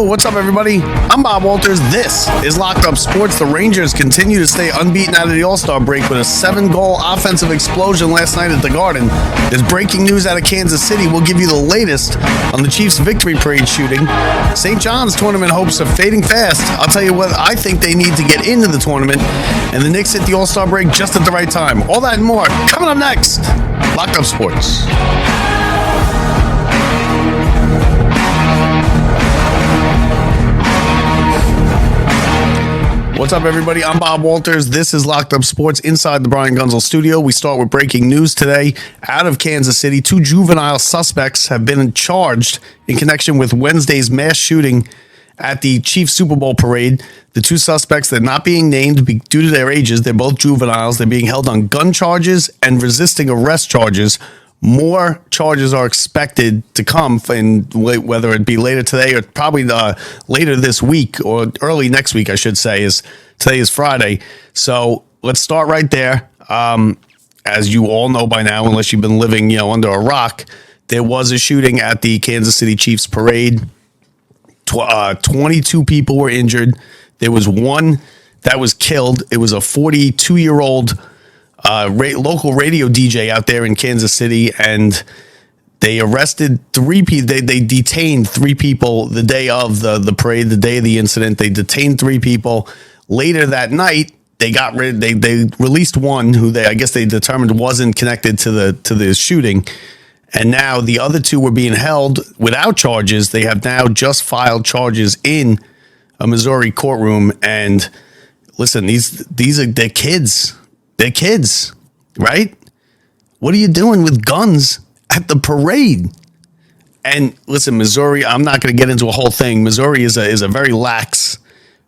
Yo, what's up, everybody? I'm Bob Walters. This is Locked Up Sports. The Rangers continue to stay unbeaten out of the All-Star break with a 7-goal offensive explosion last night at the Garden. There's breaking news out of Kansas City. We'll give you the latest on the Chiefs' victory parade shooting. St. John's tournament hopes are fading fast. I'll tell you what I think they need to get into the tournament. And the Knicks hit the All-Star break just at the right time. All that and more coming up next. Locked Up Sports. What's up, everybody? I'm Bob Walters. This is Locked Up Sports inside the Brian Gunzel studio. We start with breaking news today out of Kansas City. 2 juvenile suspects have been charged in connection with Wednesday's mass shooting at the Chiefs Super Bowl parade. The 2 suspects, they're not being named due to their ages. They're both juveniles. They're being held on gun charges and resisting arrest charges. More charges are expected to come, whether it be later today or probably later this week or early next week, I should say. Today is Friday. So let's start right there. As you all know by now, unless you've been living under a rock, there was a shooting at the Kansas City Chiefs parade. 22 people were injured. There was one that was killed. It was a 42-year-old local radio DJ out there in Kansas City, and they arrested 3 people. They detained 3 people the day of the parade, the day of the incident. They detained 3 people. Later that night, they released one who I guess they determined wasn't connected to the shooting, and now the other 2 were being held without charges. They have now just filed charges in a Missouri courtroom. And listen, these are their kids. They're kids, right? What are you doing with guns at the parade? And listen, Missouri, I'm not going to get into a whole thing. Missouri is a very lax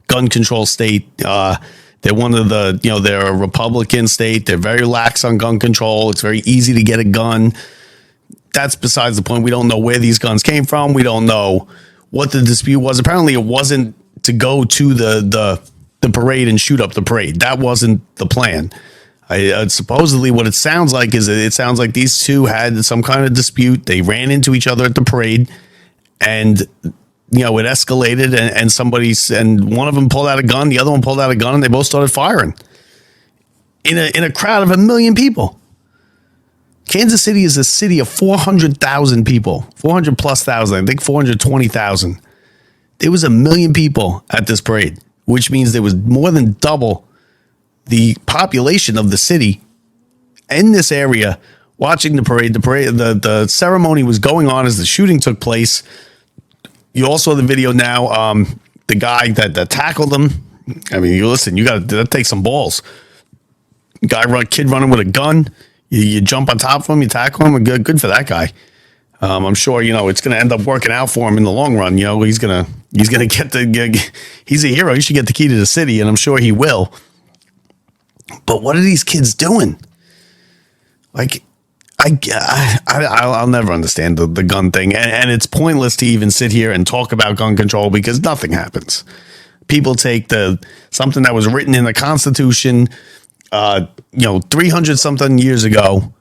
gun control state. They're one of they're a Republican state. They're very lax on gun control. It's very easy to get a gun. That's besides the point. We don't know where these guns came from. We don't know what the dispute was. Apparently, it wasn't to go to the parade and shoot up the parade. That wasn't the plan. Supposedly what it sounds like is these 2 had some kind of dispute. They ran into each other at the parade, and it escalated, and one of them pulled out a gun, the other one pulled out a gun, and they both started firing in a crowd of 1 million people. Kansas City is a city of 400,000 people, 400 plus thousand, I think 420,000. There was 1 million people at this parade, which means there was more than double the population of the city in this area watching the parade. The ceremony was going on as the shooting took place. You all saw the video now. The guy that tackled him. I mean, that takes some balls. Kid running with a gun. You jump on top of him, you tackle him. Good for that guy. I'm sure it's going to end up working out for him in the long run. He's gonna get he's a hero. He should get the key to the city, and I'm sure he will. But what are these kids doing? Like, I'll never understand the gun thing. And it's pointless to even sit here and talk about gun control because nothing happens. People take something that was written in the Constitution, 300 something years ago,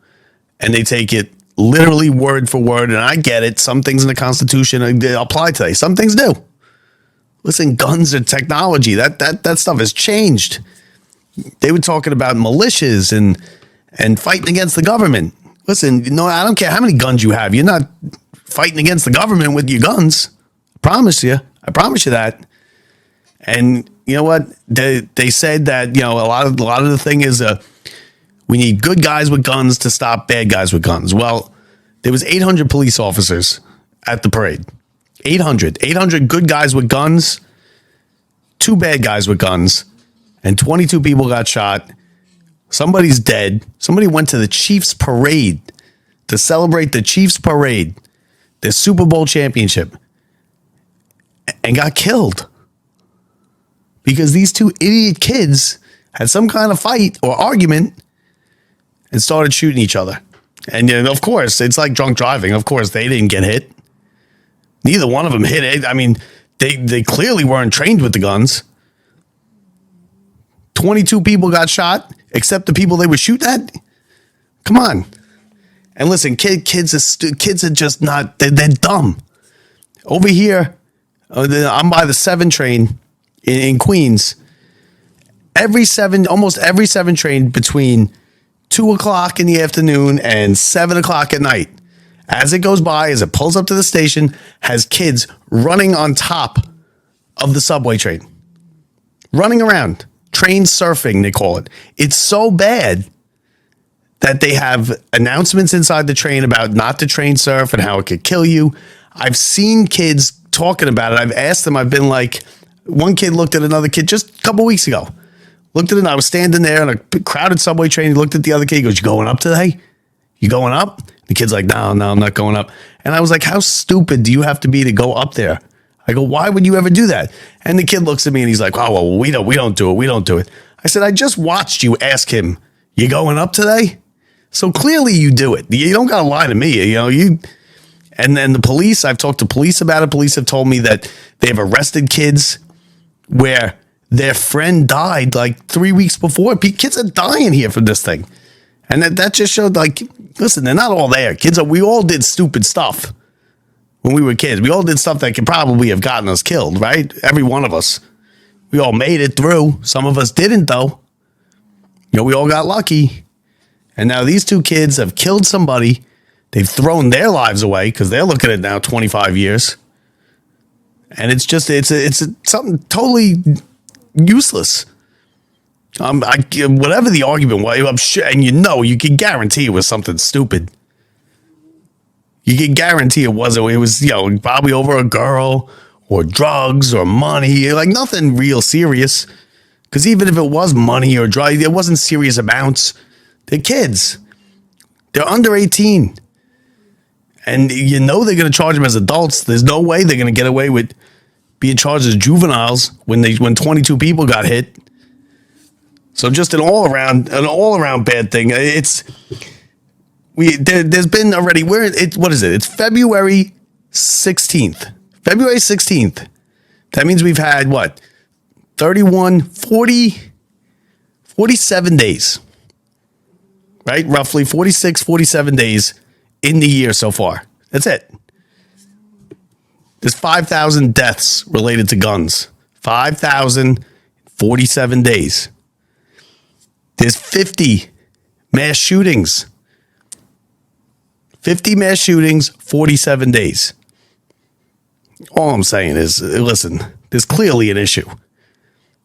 and they take it literally word for word. And I get it. Some things in the Constitution apply today. Some things do. Listen, guns are technology. That stuff has changed. They were talking about militias and fighting against the government. Listen, I don't care how many guns you have. You're not fighting against the government with your guns. I promise you that. And you know what? They said that, a lot of the thing is we need good guys with guns to stop bad guys with guns. Well, there was 800 police officers at the parade. 800 good guys with guns, 2 bad guys with guns. And 22 people got shot. Somebody's dead. Somebody went to the Chiefs parade to celebrate the Chiefs parade, their Super Bowl championship, and got killed because these 2 idiot kids had some kind of fight or argument and started shooting each other. And of course, it's like drunk driving. Of course, they didn't get hit. Neither one of them hit it. I mean, they clearly weren't trained with the guns. 22 people got shot, except the people they were shooting at. Come on. And listen, kids are just not, they're dumb. Over here, I'm by the 7 train in Queens. Almost every 7 train between 2:00 in the afternoon and 7:00 at night. As it goes by, as it pulls up to the station, has kids running on top of the subway train. Running around. Train surfing, they call it. It's so bad that they have announcements inside the train about not to train surf and how it could kill you. I've seen kids talking about it. I've asked them. I've been like, one kid looked at another kid just a couple weeks ago. Looked at it. I was standing there on a crowded subway train. He looked at the other kid. He goes, "You going up today? You going up?" The kid's like, no, I'm not going up. And I was like, how stupid do you have to be to go up there? I go, why would you ever do that? And the kid looks at me and he's like, oh, well, we don't do it. We don't do it. I said, I just watched you ask him, you going up today? So clearly you do it. You don't got to lie to me. And then the police, I've talked to police about it. Police have told me that they've arrested kids where their friend died like 3 weeks before. Kids are dying here from this thing. And that just showed, like, listen, they're not all there. We all did stupid stuff when we were kids. We all did stuff that could probably have gotten us killed, right? Every one of us. We all made it through. Some of us didn't, though. We all got lucky. And now these 2 kids have killed somebody. They've thrown their lives away because they're looking at now 25 years. And it's something totally useless. Whatever the argument was, I'm sure, and you can guarantee it was something stupid. You can guarantee it wasn't. It was, probably over a girl or drugs or money, like nothing real serious. Because even if it was money or drugs, it wasn't serious amounts. They're kids. They're under 18. And they're going to charge them as adults. There's no way they're going to get away with being charged as juveniles when 22 people got hit. So just an all around bad thing. There's been already what is it? It's February 16th. February 16th. That means we've had 47 days. Right? Roughly 46, 47 days in the year so far. That's it. There's 5,000 deaths related to guns. 5,047 days. There's 50 mass shootings. 50 mass shootings, 47 days. All I'm saying is, listen, there's clearly an issue.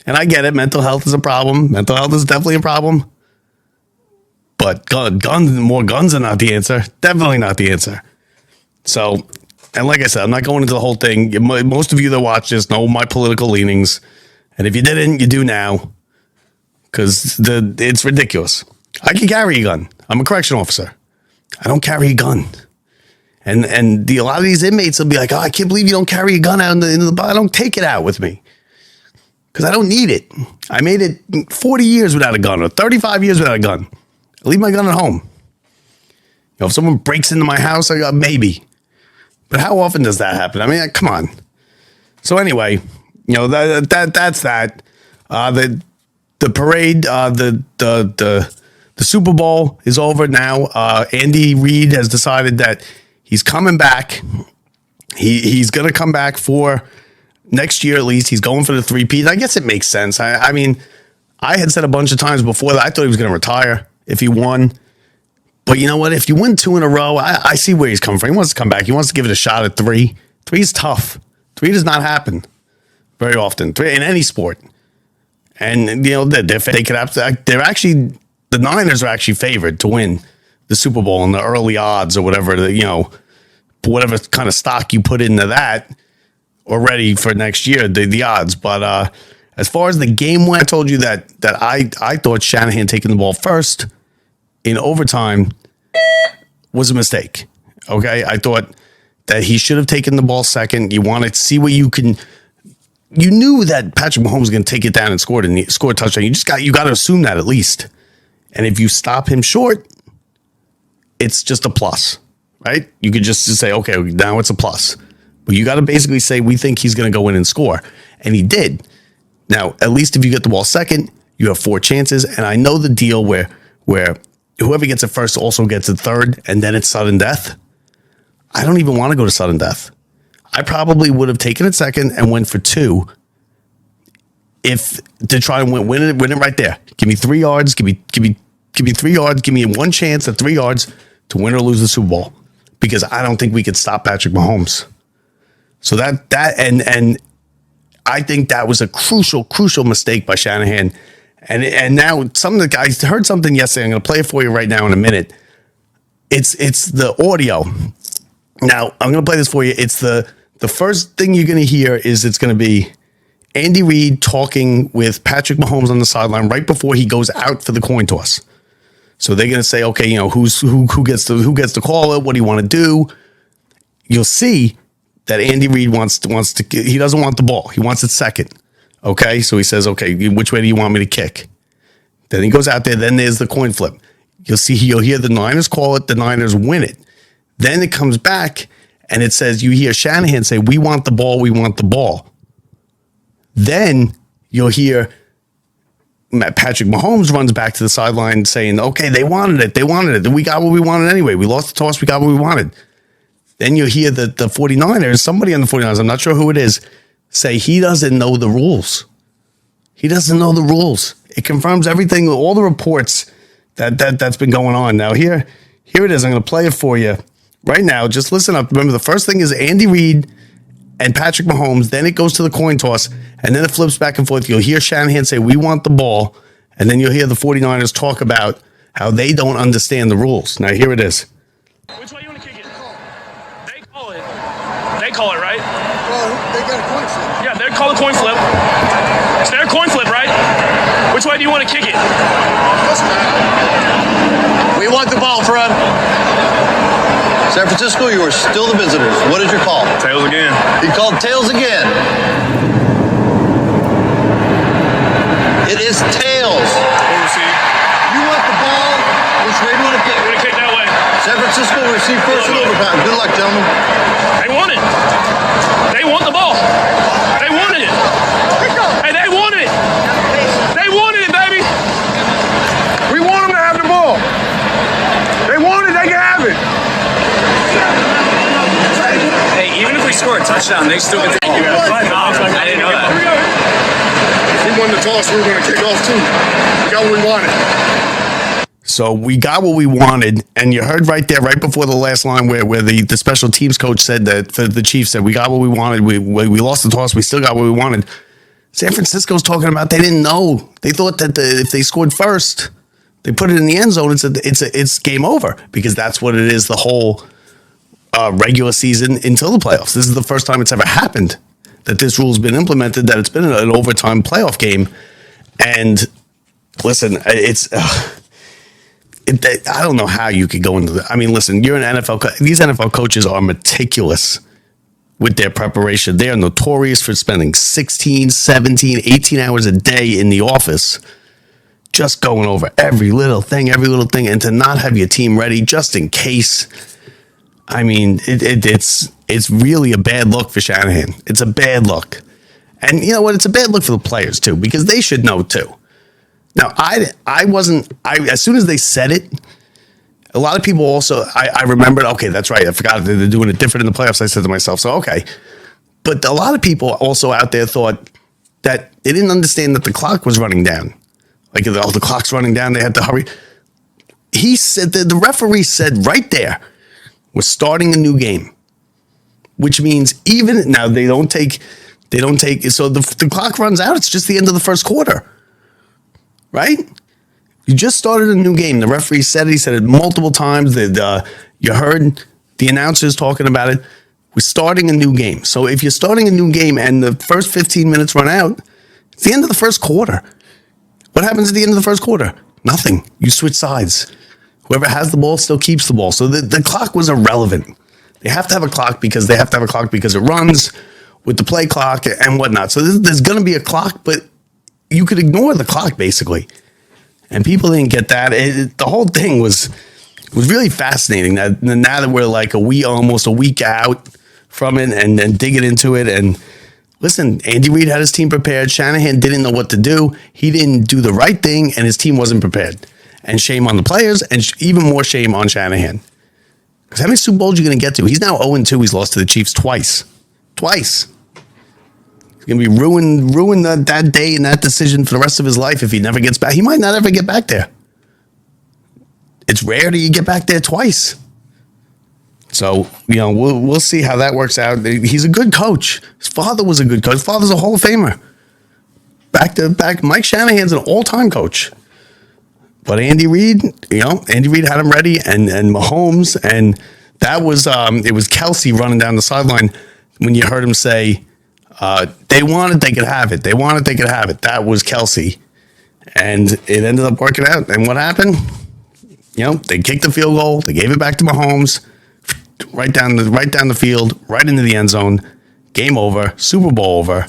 And I get it. Mental health is a problem. Mental health is definitely a problem. But more guns are not the answer. Definitely not the answer. So, and like I said, I'm not going into the whole thing. Most of you that watch this know my political leanings. And if you didn't, you do now. Because it's ridiculous. I can carry a gun. I'm a correctional officer. I don't carry a gun. And a lot of these inmates will be like, oh, I can't believe you don't carry a gun out into the bar. I don't take it out with me. Because I don't need it. I made it 40 years without a gun or 35 years without a gun. I leave my gun at home. If someone breaks into my house, I got maybe. But how often does that happen? I mean, come on. So anyway, that's that. The parade, the Super Bowl is over now. Andy Reid has decided that he's coming back. He's going to come back for next year at least. He's going for the 3-peat. I guess it makes sense. I mean, I had said a bunch of times before that I thought he was going to retire if he won. But you know what? If you win 2 in a row, I see where he's coming from. He wants to come back. He wants to give it a shot at 3. 3 is tough. 3 does not happen very often. 3 in any sport. And, they're actually, the Niners are actually favored to win the Super Bowl in the early odds or whatever, whatever kind of stock you put into that already for next year, the odds. But as far as the game went, I told you that I thought Shanahan taking the ball first in overtime was a mistake. Okay. I thought that he should have taken the ball second. You want to see what you can. You knew that Patrick Mahomes was going to take it down and score a touchdown. You got to assume that at least. And if you stop him short, it's just a plus, right? You could just say, okay, now it's a plus. But you got to basically say, we think he's going to go in and score. And he did. Now, at least if you get the ball second, you have 4 chances. And I know the deal where whoever gets it first also gets it third, and then it's sudden death. I don't even want to go to sudden death. I probably would have taken it second and went for 2 if to try and win it right there. Give me 3 yards. Give me 3 yards. Give me one chance at 3 yards to win or lose the Super Bowl, because I don't think we could stop Patrick Mahomes. So and I think that was a crucial mistake by Shanahan. And now some of the guys heard something yesterday. I'm going to play it for you right now in a minute. It's the audio. Now I'm going to play this for you. It's the first thing you're going to hear is it's going to be Andy Reid talking with Patrick Mahomes on the sideline right before he goes out for the coin toss. So they're going to say, okay, who gets to call it? What do you want to do? You'll see that Andy Reid wants to. He doesn't want the ball. He wants it second. Okay, so he says, okay, which way do you want me to kick? Then he goes out there. Then there's the coin flip. You'll hear the Niners call it. The Niners win it. Then it comes back and it says, you hear Shanahan say, we want the ball. We want the ball. Then you'll hear Patrick Mahomes runs back to the sideline saying, okay, they wanted it. They wanted it. We got what we wanted anyway. We lost the toss. We got what we wanted. Then you'll hear the 49ers, somebody on the 49ers, I'm not sure who it is, say he doesn't know the rules. He doesn't know the rules. It confirms everything, all the reports that's been going on. Now here it is. I'm going to play it for you right now. Just listen up. Remember, the first thing is Andy Reid and Patrick Mahomes. Then it goes to the coin toss, and then it flips back and forth. You'll hear Shanahan say, we want the ball. And then you'll hear the 49ers talk about how they don't understand the rules. Now, here it is. Which way you want to kick it? They call it. They call it, right? Well, they got a coin flip. Yeah, they're calling coin flip. It's their coin flip, right? Which way do you want to kick it? Doesn't matter. We want the ball, Fred. San Francisco, you are still the visitors. What is your call? Tails again. He called tails again. It is tails. You want the ball? Which way do you want to kick? We're going to kick that way. San Francisco will receive first and overtime. Good luck, gentlemen. They want it. They want the ball. They wanted it. Hey, they wanted it. They wanted it, baby. We want them to have the ball. They want it, they can have it. Hey, even if we score a touchdown, they still get the ball. I didn't know that. If we won the toss, we were going to kick off too. We got what we wanted. So we got what we wanted, and you heard right there, right before the last line, where the special teams coach said that the Chiefs said, we got what we wanted. We lost the toss. We still got what we wanted. San Francisco's talking about they didn't know. They thought that if they scored first, they put it in the end zone. It's game over, because that's what it is the whole regular season until the playoffs. This is the first time it's ever happened that this rule's been implemented, that it's been an overtime playoff game. And listen, I don't know how you could go into that. I mean, listen, you're an NFL. These NFL coaches are meticulous with their preparation. They are notorious for spending 16, 17, 18 hours a day in the office just going over every little thing, and to not have your team ready just in case. I mean, it's really a bad look for Shanahan. It's a bad look. And you know what? It's a bad look for the players too, because they should know too. Now, as soon as they said it, a lot of people also, I remembered, okay, that's right. I forgot they're doing it different in the playoffs. I said to myself, so, okay. But a lot of people also out there thought that they didn't understand that the clock was running down. Like, the clock's running down. They had to hurry. He said that the referee said right there, we're starting a new game, which means even now they don't take, so the clock runs out. It's just the end of the first quarter. Right? You just started a new game. The referee said it. He said it multiple times. You heard the announcers talking about it. We're starting a new game. So if you're starting a new game and the first 15 minutes run out, it's the end of the first quarter. What happens at the end of the first quarter? Nothing. You switch sides. Whoever has the ball still keeps the ball. So the clock was irrelevant. They have to have a clock because it runs with the play clock and whatnot. So there's going to be a clock, but you could ignore the clock basically. And people didn't get that. The whole thing was really fascinating. Now that we're like almost a week out from it and then digging into it. And listen, Andy Reid had his team prepared. Shanahan didn't know what to do. He didn't do the right thing, and his team wasn't prepared. And shame on the players, and even more shame on Shanahan. Because how many Super Bowls are you going to get to? He's now 0-2. He's lost to the Chiefs twice twice. He's going to be ruin that day and that decision for the rest of his life if he never gets back. He might not ever get back there. It's rare that you get back there twice. So, we'll see how that works out. He's a good coach. His father was a good coach. His father's a Hall of Famer. Back. Mike Shanahan's an all-time coach. But Andy Reid had him ready, and Mahomes, and that was it was Kelsey running down the sideline when you heard him say, they wanted, they could have it. They wanted, they could have it. That was Kelsey. And it ended up working out. And what happened? They kicked the field goal. They gave it back to Mahomes. Right down the field, right into the end zone. Game over. Super Bowl over.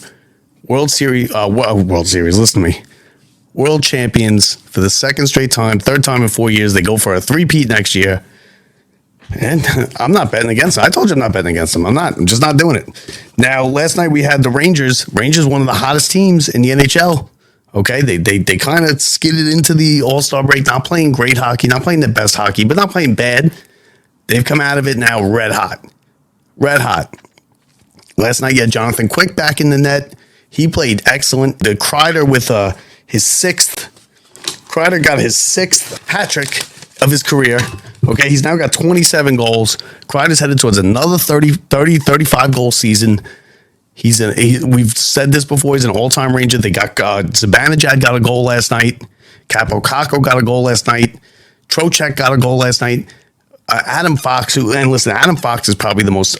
World Series. Listen to me. World champions for the second straight time, third time in 4 years. They go for a three-peat next year. And I'm not betting against them. I told you I'm not betting against them. I'm just not doing it. Now, last night we had the Rangers. Rangers, one of the hottest teams in the NHL. Okay, they kind of skidded into the All-Star break, not playing great hockey, not playing the best hockey, but not playing bad. They've come out of it now red hot. Red hot. Last night, you had Jonathan Quick back in the net. He played excellent. The Kreider with his sixth. Kreider got his sixth hat trick of his career. Okay, he's now got 27 goals. Kreider's headed towards another 35 goal season. We've said this before, he's an all-time Ranger. They got Zibanejad got a goal last night. Capo Caco got a goal last night. Trocheck got a goal last night. Adam Fox, Adam Fox is probably the most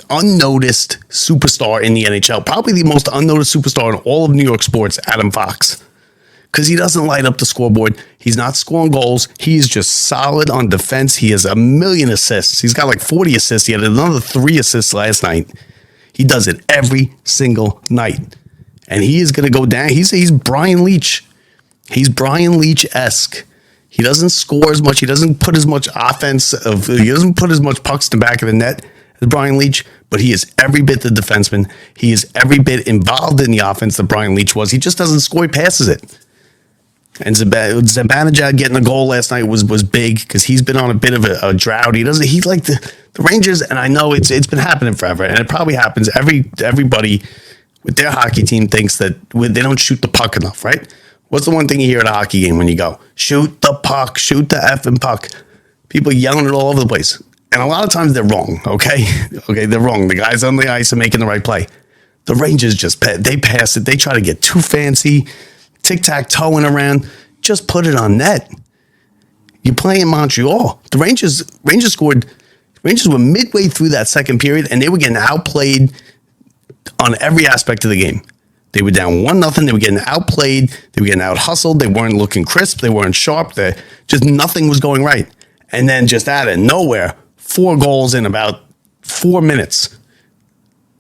unnoticed superstar in the NHL. Probably the most unnoticed superstar in all of New York sports, Adam Fox. Because he doesn't light up the scoreboard. He's not scoring goals. He's just solid on defense. He has 1 million assists. He's got like 40 assists. He had another 3 assists last night. He does it every single night. And he is going to go down. He's Brian Leach. He's Brian Leach-esque. He doesn't score as much. He doesn't put as much he doesn't put as much pucks in the back of the net as Brian Leach, but he is every bit the defenseman. He is every bit involved in the offense that Brian Leach was. He just doesn't score. He passes it. And Zibanejad getting a goal last night was big because he's been on a bit of a drought. He's like the Rangers, and I know it's been happening forever, and it probably happens. Everybody with their hockey team thinks that they don't shoot the puck enough, right? What's the one thing you hear at a hockey game when you go? Shoot the puck, shoot the effing puck. People yelling it all over the place. And a lot of times they're wrong, okay? Okay, they're wrong. The guys on the ice are making the right play. The Rangers they pass it. They try to get too fancy, tic-tac-toeing around. Just put it on net. You play in Montreal. The Rangers scored. Rangers were midway through that second period, and they were getting outplayed on every aspect of the game. They were down 1-0. They were getting outplayed. They were getting out-hustled. They weren't looking crisp. They weren't sharp. Just nothing was going right. And then just out of nowhere, 4 goals in about 4 minutes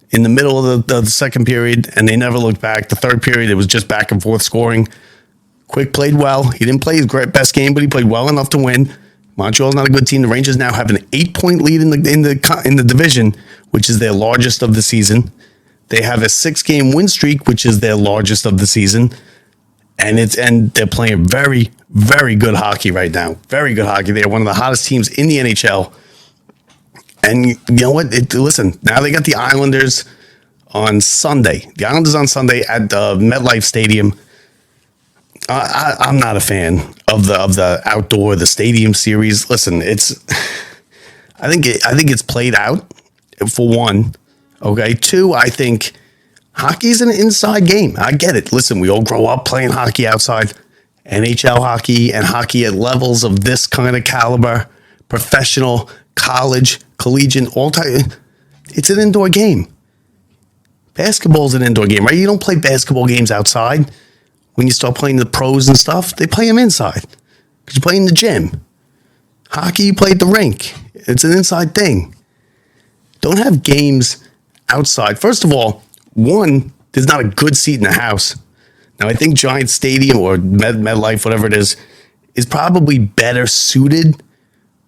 in the middle of the second period, and they never looked back. The third period, it was just back and forth scoring. Quick played well. He didn't play his best game, but he played well enough to win. Montreal's not a good team. The Rangers now have an 8-point lead in the division, which is their largest of the season. They have a 6-game win streak, which is their largest of the season. And they're playing very, very good hockey right now. Very good hockey. They're one of the hottest teams in the NHL. And you know what? Listen, now they got the Islanders on Sunday. The Islanders on Sunday at the MetLife Stadium. I'm not a fan of the stadium series. Listen, I think it's played out, for one. Okay, 2, I think hockey's an inside game. I get it. Listen, we all grow up playing hockey outside. NHL hockey and hockey at levels of this kind of caliber, professional, college, collegiate, all type. It's an indoor game. Basketball's an indoor game, right? You don't play basketball games outside. When you start playing the pros and stuff, they play them inside because you play in the gym. Hockey, you play at the rink. It's an inside thing. Don't have games outside. First of all, one, there's not a good seat in the house. Now, I think Giant Stadium or MetLife, whatever it is probably better suited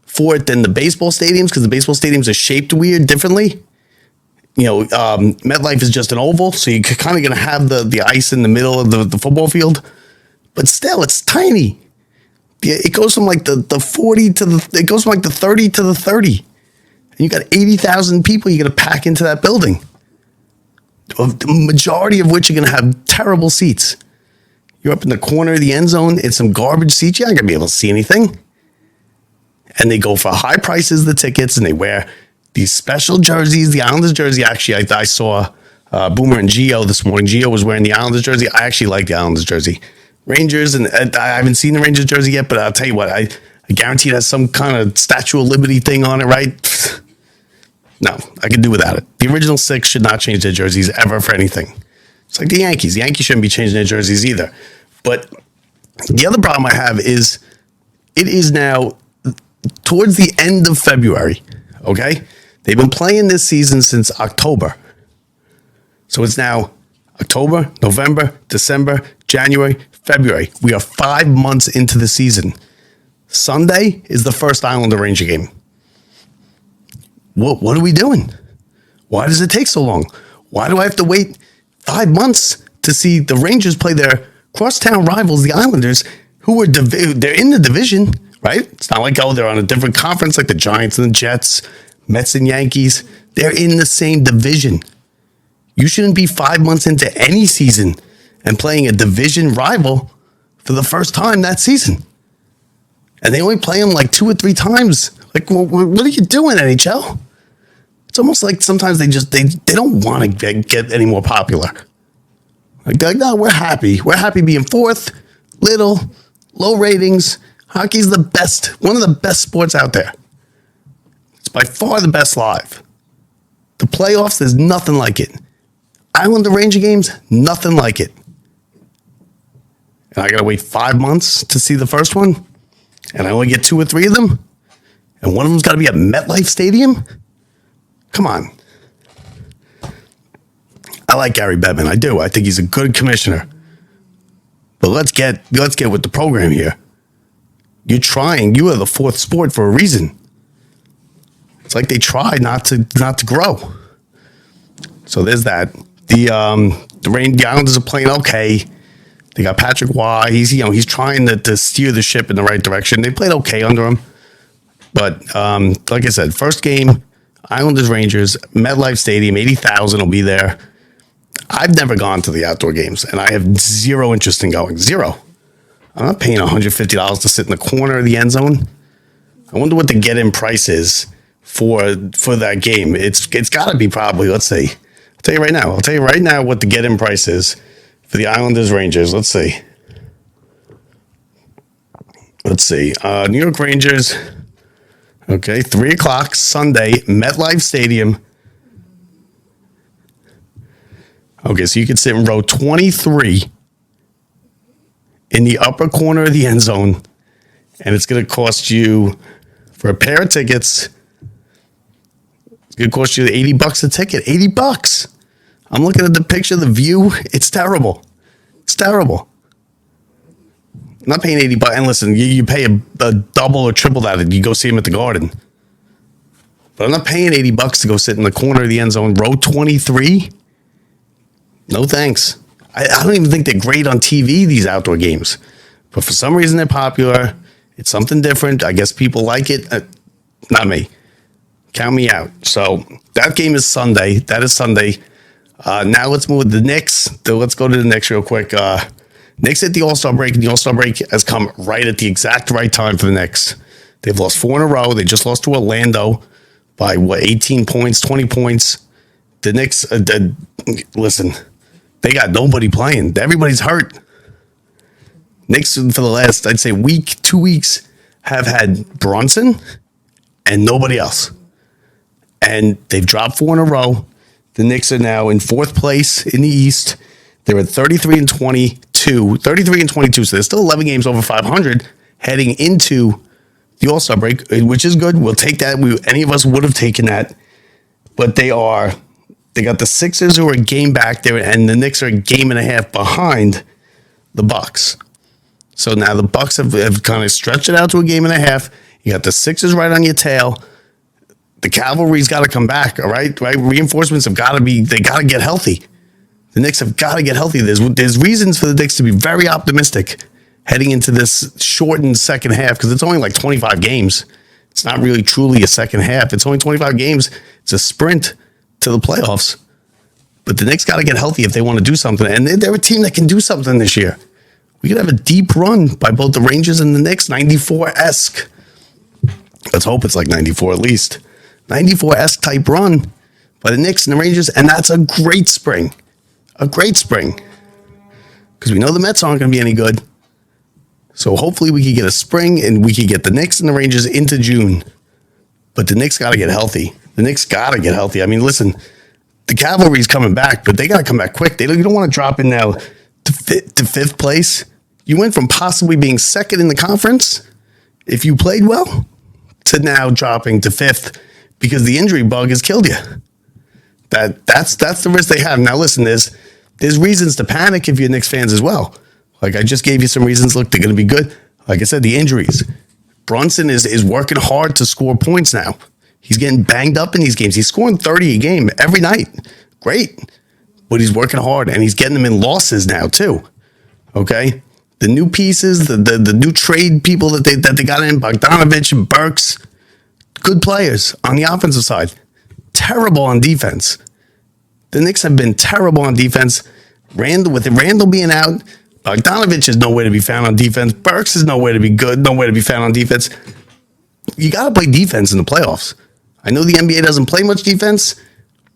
for it than the baseball stadiums because the baseball stadiums are shaped weird differently. MetLife is just an oval, so you're kind of going to have the ice in the middle of the football field. But still, it's tiny. It goes from like the 40 to it goes from like the 30 to the 30. And you got 80,000 people you got to pack into that building. the majority of which are going to have terrible seats. You're up in the corner of the end zone in some garbage seats. You're not going to be able to see anything. And they go for high prices, the tickets, and they wear these special jerseys. The Islanders jersey, actually, I saw Boomer and Gio this morning. Gio was wearing the Islanders jersey. I actually like the Islanders jersey. Rangers, and I haven't seen the Rangers jersey yet, but I'll tell you what, I guarantee it has some kind of Statue of Liberty thing on it, right? No, I can do without it. The original 6 should not change their jerseys ever for anything. It's like the Yankees. The Yankees shouldn't be changing their jerseys either. But the other problem I have is it is now towards the end of February, okay? They've been playing this season since October. So it's now October, November, December, January, February. We are 5 months into the season. Sunday is the first Islander Ranger game. What are we doing? Why does it take so long? Why do I have to wait 5 months to see the Rangers play their crosstown rivals, the Islanders, who are they're in the division, right? It's not like, oh, they're on a different conference like the Giants and the Jets, Mets and Yankees. They're in the same division. You shouldn't be 5 months into any season and playing a division rival for the first time that season. And they only play them like 2 or 3 times. Like, what are you doing, NHL? It's almost like sometimes they don't want to get any more popular. Like, no, we're happy. We're happy being 4th, little, low ratings. Hockey's the best, one of the best sports out there. It's by far the best live. The playoffs, there's nothing like it. Islander Ranger games, nothing like it. And I got to wait 5 months to see the first one. And I only get 2 or 3 of them. And one of them's got to be at MetLife Stadium. Come on. I like Gary Bettman. I do. I think he's a good commissioner. But let's get with the program here. You're trying. You are the 4th sport for a reason. It's like they try not to grow. So there's that. The Islanders are playing okay. They got Patrick Waugh. He's trying to steer the ship in the right direction. They played okay under him. But like I said, first game, Islanders Rangers, MetLife Stadium, 80,000 will be there. I've never gone to the outdoor games, and I have zero interest in going. Zero. I'm not paying $150 to sit in the corner of the end zone. I wonder what the get-in price is for that game. It's got to be probably, let's see. I'll tell you right now what the get-in price is for the Islanders Rangers. Let's see. New York Rangers. Okay, 3 o'clock Sunday, MetLife Stadium. Okay, so you can sit in row 23 in the upper corner of the end zone, and it's going to cost you, for a pair of tickets, it's going to cost you $80 a ticket. $80. I'm looking at the picture, the view. It's terrible. It's terrible. I'm not paying $80. And listen, you pay a double or triple that. You go see him at the Garden. But I'm not paying $80 to go sit in the corner of the end zone, row 23. No thanks. I don't even think they're great on TV, these outdoor games. But for some reason, they're popular. It's something different. I guess people like it. Not me. Count me out. So that game is Sunday. That is Sunday. Now let's move to the Knicks. Let's go to the Knicks real quick. Knicks hit the All-Star break, and the All-Star break has come right at the exact right time for the Knicks. They've lost 4 in a row. They just lost to Orlando by, 18 points, 20 points. The Knicks, listen, they got nobody playing. Everybody's hurt. Knicks, for the last, I'd say, week, 2 weeks, have had Brunson and nobody else. And they've dropped 4 in a row. The Knicks are now in 4th place in the East. They're at 33-22, so they're still 11 games over 500 heading into the All-Star break, which is good. We'll take that. Any of us would have taken that. But they got the Sixers who are a game back there, and the Knicks are a game and a half behind the Bucks. So now the Bucks have kind of stretched it out to a game and a half. You got the Sixers right on your tail. The cavalry's got to come back, all right? Reinforcements they got to get healthy. The Knicks have got to get healthy. There's reasons for the Knicks to be very optimistic heading into this shortened second half, because it's only like 25 games. It's not really truly a second half. It's only 25 games. It's a sprint to the playoffs. But the Knicks got to get healthy if they want to do something. And they're a team that can do something this year. We could have a deep run by both the Rangers and the Knicks, 94-esque. Let's hope it's like 94 at least. 94-esque type run by the Knicks and the Rangers. And that's a great spring. A great spring. Because we know the Mets aren't going to be any good. So hopefully we can get a spring and we can get the Knicks and the Rangers into June. But the Knicks got to get healthy. The Knicks got to get healthy. I mean, listen, the cavalry's coming back, but they got to come back quick. You don't want to drop in now to fifth place. You went from possibly being second in the conference, if you played well, to now dropping to fifth because the injury bug has killed you. That's the risk they have. Now, listen, there's reasons to panic if you're Knicks fans as well. Like I just gave you some reasons. Look, they're going to be good. Like I said, the injuries. Brunson is working hard to score points now. He's getting banged up in these games. He's scoring 30 a game every night. Great. But he's working hard, and he's getting them in losses now, too. Okay? The new pieces, the new trade people that they got in, Bogdanovich and Burks, good players on the offensive side. Terrible on defense. The Knicks have been terrible on defense. With Randall being out, Bogdanovich is nowhere to be found on defense. Burks is nowhere to be good, nowhere to be found on defense. You got to play defense in the playoffs. I know the NBA doesn't play much defense,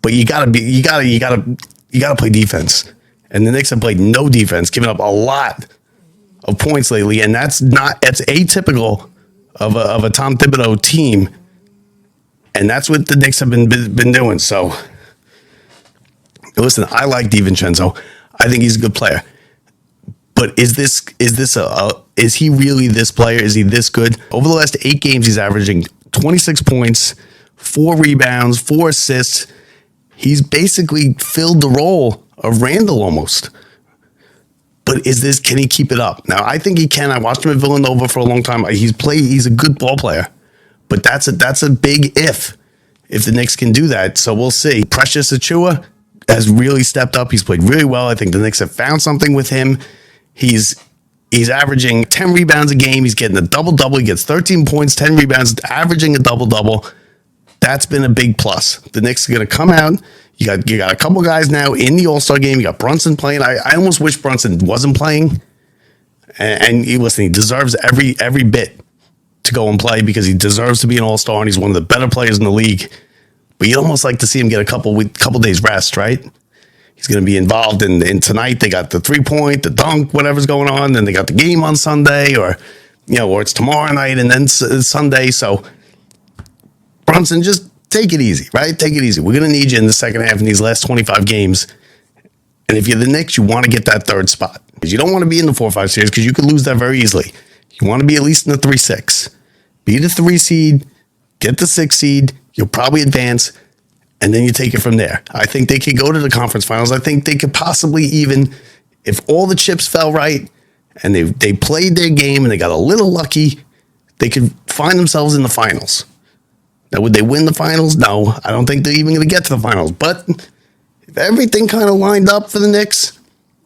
but you got to play defense. And the Knicks have played no defense, giving up a lot of points lately, and that's atypical of a Tom Thibodeau team. And that's what the Knicks have been doing. So, listen, I like DiVincenzo. I think he's a good player. But is he really this player? Is he this good? Over the last 8 games, he's averaging 26 points, 4 rebounds, 4 assists. He's basically filled the role of Randall almost. But can he keep it up? Now, I think he can. I watched him at Villanova for a long time. He's a good ball player. But that's a big if the Knicks can do that. So we'll see. Precious Achiuwa has really stepped up. He's played really well. I think the Knicks have found something with him. He's averaging 10 rebounds a game. He's getting a double-double. He gets 13 points, 10 rebounds, averaging a double-double. That's been a big plus. The Knicks are going to come out. You got a couple guys now in the All-Star game. You got Brunson playing. I almost wish Brunson wasn't playing. And he deserves every bit to go and play because he deserves to be an All-Star, and he's one of the better players in the league. But you'd almost like to see him get a couple days rest, right? He's going to be involved in tonight. They got the 3-point, the dunk, whatever's going on. Then they got the game on Sunday, or it's tomorrow night and then Sunday. So Brunson, just take it easy, right? Take it easy. We're going to need you in the second half in these last 25 games. And if you're the Knicks, you want to get that third spot because you don't want to be in the 4-5 series because you could lose that very easily. You want to be at least in the 3-6. Be the 3 seed, get the 6 seed. You'll probably advance. And then you take it from there. I think they could go to the conference finals. I think they could possibly even, if all the chips fell right and they played their game and they got a little lucky, they could find themselves in the finals. Now, would they win the finals? No, I don't think they're even going to get to the finals. But if everything kind of lined up for the Knicks,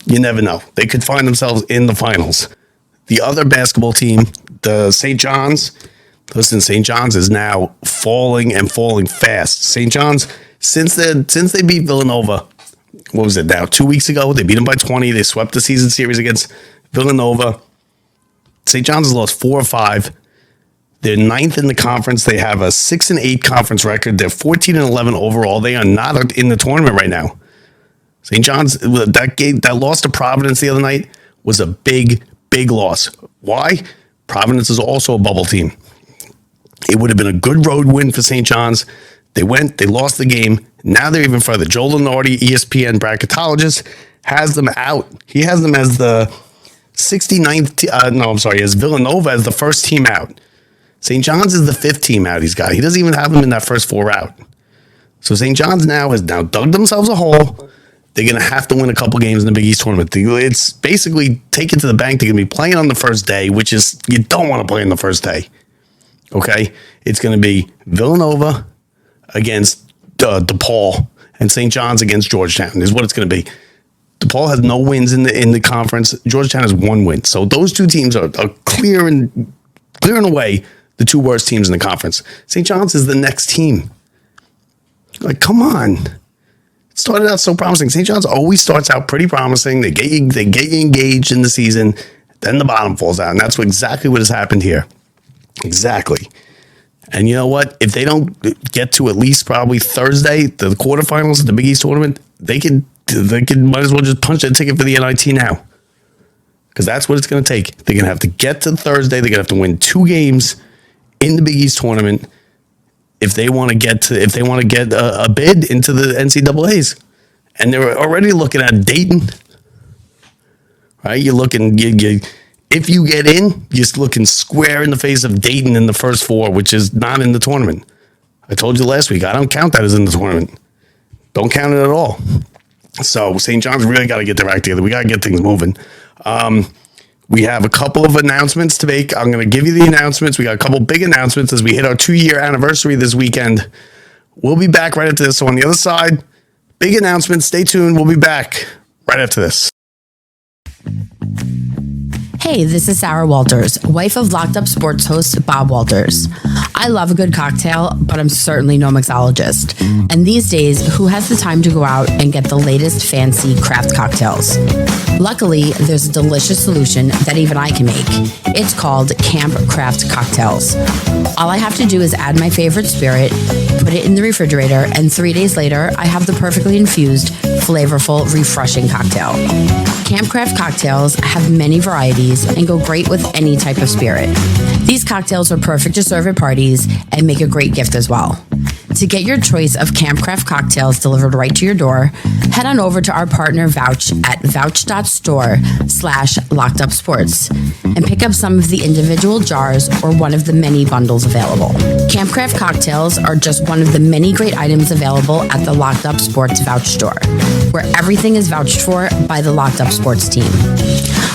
you never know. They could find themselves in the finals. The other basketball team, the St. John's, listen, St. John's is now falling and falling fast. St. John's, since they beat Villanova, what was it now? 2 weeks ago, they beat them by 20. They swept the season series against Villanova. St. John's has lost 4 or 5. They're 9th in the conference. They have a 6-8 conference record. They're 14-11 overall. They are not in the tournament right now. St. John's, that loss to Providence the other night was a big, big loss. Why? Providence is also a bubble team. It would have been a good road win for St. John's. They lost the game. Now they're even further. Joel Lenardi, ESPN bracketologist, has them out. He has them as the 69th, as Villanova as the first team out. St. John's is the 5th team out he's got. He doesn't even have them in that first 4 out. So St. John's has dug themselves a hole. They're going to have to win a couple games in the Big East tournament. It's basically take it to the bank. They're going to be playing on the first day, which is, you don't want to play on the first day. Okay, it's going to be Villanova against DePaul and St. John's against Georgetown is what it's going to be. DePaul has no wins in the conference. Georgetown has 1 win. So those 2 teams are clearing away the 2 worst teams in the conference. St. John's is the next team. Like, come on. started out so promising. St. John's always starts out pretty promising. They get you engaged in the season, then the bottom falls out, and that's exactly what has happened here. Exactly. And you know what? If they don't get to at least probably Thursday, the quarterfinals of the Big East tournament, they could might as well just punch their ticket for the NIT now, because that's what it's going to take. They're going to have to get to Thursday. They're going to have to win 2 games in the Big East tournament if they want to get a bid into the NCAAs. And they're already looking at Dayton, right? You're looking, if you get in, you're looking square in the face of Dayton in the first 4, which is not in the tournament. I told you last week, I don't count that as in the tournament. Don't count it at all. So St. John's really got to get their act together. We got to get things moving. We have a couple of announcements to make. I'm going to give you the announcements. We got a couple big announcements as we hit our 2-year anniversary this weekend. We'll be back right after this. So on the other side, big announcements. Stay tuned. We'll be back right after this. Hey, this is Sarah Walters, wife of Locked Up Sports host Bob Walters. I love a good cocktail, but I'm certainly no mixologist. And these days, who has the time to go out and get the latest fancy craft cocktails? Luckily, there's a delicious solution that even I can make. It's called Camp Craft Cocktails. All I have to do is add my favorite spirit, put it in the refrigerator, and 3 days later, I have the perfectly infused, flavorful, refreshing cocktail. Camp Craft Cocktails have many varieties and go great with any type of spirit. These cocktails are perfect to serve at parties and make a great gift as well. To get your choice of Camp Craft cocktails delivered right to your door, head on over to our partner Vouch at vouch.store/lockedupsports and pick up some of the individual jars or one of the many bundles available. Camp Craft cocktails are just one of the many great items available at the Locked Up Sports Vouch store, where everything is vouched for by the Locked Up Sports team.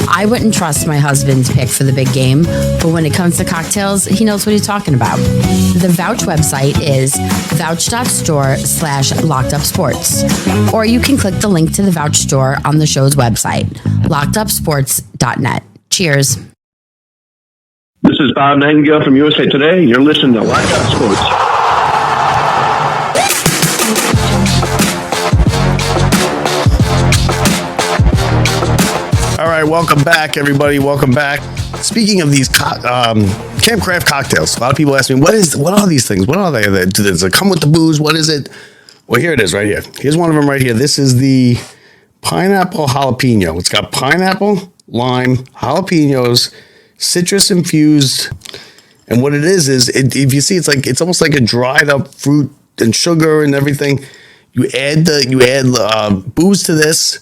I wouldn't trust my husband's pick for the big game, but when it comes to cocktails, he knows what he's talking about. The Vouch website is vouch.store/lockedupsports, or you can click the link to the Vouch store on the show's website, lockedupsports.net. Cheers. This is Bob Nightingale from USA Today. You're listening to Locked Up Sports. All right, welcome back, everybody. Welcome back. Speaking of these Camp Craft cocktails, a lot of people ask me, what are these things? What are they? Does it come with the booze? What is it? Well, here it is right here. Here's one of them right here. This is the pineapple jalapeno. It's got pineapple, lime, jalapenos, citrus infused. And what it is if you see, it's almost like a dried up fruit and sugar and everything. You add booze to this.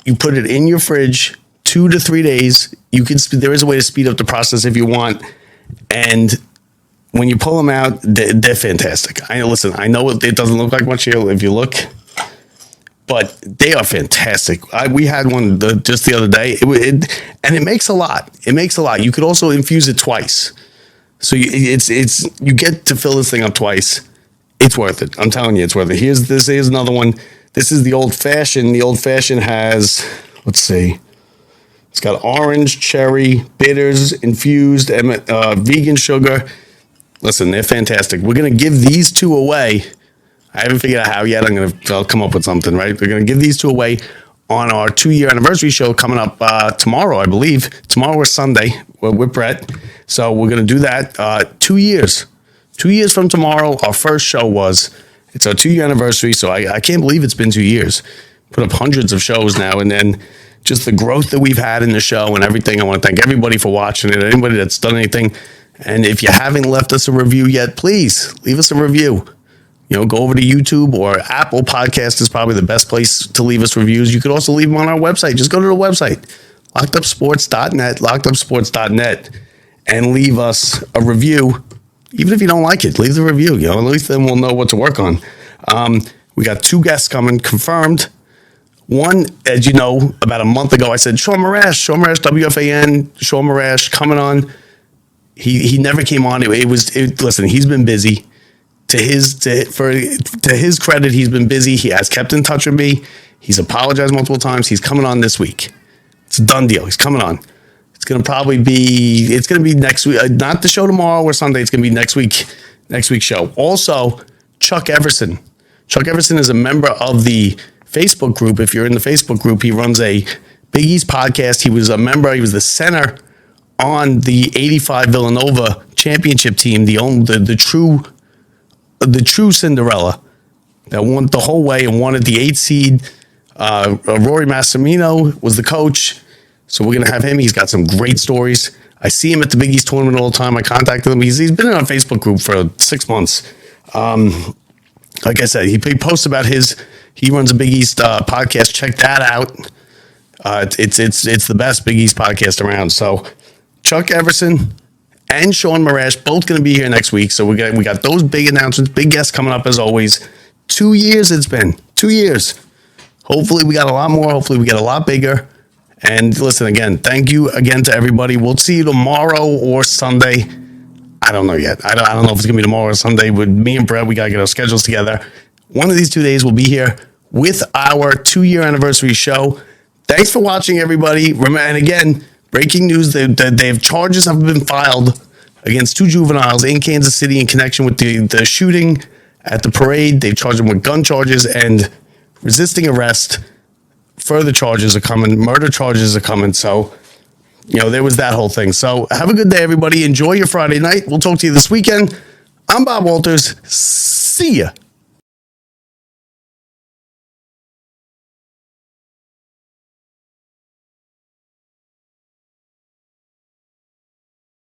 You put it in your fridge 2 to 3 days. There is a way to speed up the process if you want. And when you pull them out, they're fantastic. I know it doesn't look like much here if you look, but they are fantastic. We had one just the other day, and it makes a lot. It makes a lot. You could also infuse it twice, so you get to fill this thing up twice. It's worth it. I'm telling you, it's worth it. Here's another one. This is the old fashioned. The old fashioned has, let's see, it's got orange, cherry, bitters, infused, vegan sugar. Listen, they're fantastic. We're going to give these 2 away. I haven't figured out how yet. I'll come up with something, right? We're going to give these 2 away on our 2-year anniversary show coming up tomorrow, I believe. Tomorrow or Sunday with Brett. So we're going to do that 2 years. 2 years from tomorrow, our first show it's our 2-year anniversary. So I can't believe it's been 2 years. Put up hundreds of shows now, and then just the growth that we've had in the show and everything. I want to thank everybody for watching it, anybody that's done anything. And if you haven't left us a review yet, please leave us a review. Go over to YouTube, or Apple Podcast is probably the best place to leave us reviews. You could also leave them on our website. Just go to the website, lockedupsports.net, and leave us a review. Even if you don't like it, leave the review. At least then we'll know what to work on. We got 2 guests coming, confirmed. One, as you know, about a month ago, I said, Sean Marash, WFAN, Sean Marash coming on. He never came on. Listen, he's been busy. To his credit, he's been busy. He has kept in touch with me. He's apologized multiple times. He's coming on this week. It's a done deal. He's coming on. It's going to be next week. Not the show tomorrow or Sunday. It's going to be next week's show. Also, Chuck Everson Chuck Everson is a member of the Facebook group. If you're in the Facebook group, he runs a Big East podcast. He was a member. He was the center on the '85 Villanova championship team, the true Cinderella that won the whole way and won at the 8th seed. Rory Massimino was the coach, so we're gonna have him. He's got some great stories. I see him at the Big East tournament all the time. I contacted him. He's been in our Facebook group for 6 months. Like I said, he posts about he runs a Big East podcast. Check that out. It's the best Big East podcast around. So Chuck Everson and Sean Marash both going to be here next week. So we got those big announcements, big guests coming up as always. 2 years it's been. 2 years. Hopefully we got a lot more. Hopefully we get a lot bigger. And listen, again, thank you again to everybody. We'll see you tomorrow or Sunday. I don't know yet. I don't know if it's going to be tomorrow or Sunday. With me and Brett, we got to get our schedules together. One of these 2 days we'll be here with our 2-year anniversary show. Thanks for watching, everybody. And again, breaking news, they have charges have been filed against 2 juveniles in Kansas City in connection with the shooting at the parade. They've charged them with gun charges and resisting arrest. Further charges are coming. Murder charges are coming. So, there was that whole thing. So have a good day, everybody. Enjoy your Friday night. We'll talk to you this weekend. I'm Bob Walters. See ya.